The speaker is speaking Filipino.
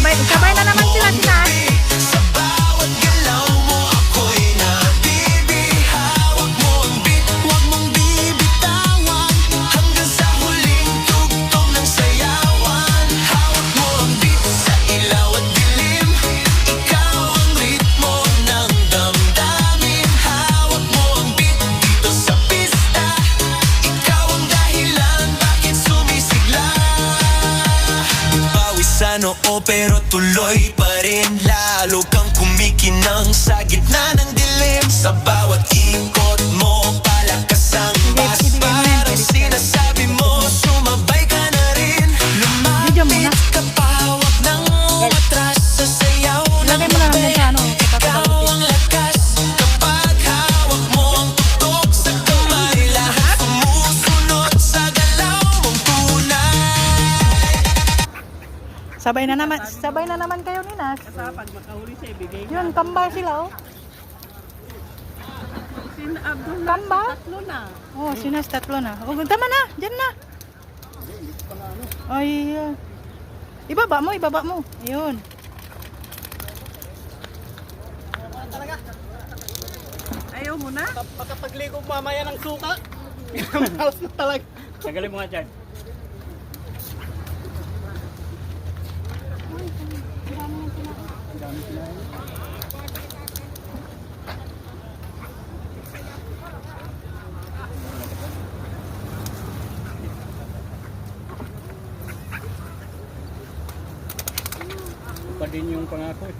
Sabay na naman sila sina. Sa bawat galaw mo ako'y nabibi. Hawak mo ang beat, huwag mong bibitawan. Hanggang sa huling tugtog ng sayawan. Hawak mo ang beat sa ilaw at dilim. Ikaw ang ritmo ng damdamin. Hawak mo ang beat dito sa pista. Ikaw ang dahilan bakit sumisigla. Pawis sa noo pero tuloy pa rin. Lalo kang kumikinang sa gitna ng dilim. Sa bawat ikot mo palakas ang bas. Parang sinasabi mo sumabay ka na rin. Lumapit ka pa, huwag nang umatras. Sa sayaw ng mabay, ikaw ang lakas. Kapag hawak mo ang tutok sa kamay, lahat sumusunod sa galaw mong tunay. Sabay na naman kayo ni Nas. Sa pag makahuli siya, ibigay ka. Yun, kambal sila oh. Sin Abdul Kambal? tatlo na. Oh, sinas tatlo na. Oh, tama na, dyan na. Ay, ibaba mo. Ayun. Ayaw mo na? Pagkapagligo mamaya ng suka. House na talaga. Tagalin mo nga dyan. Pa din yung pangako.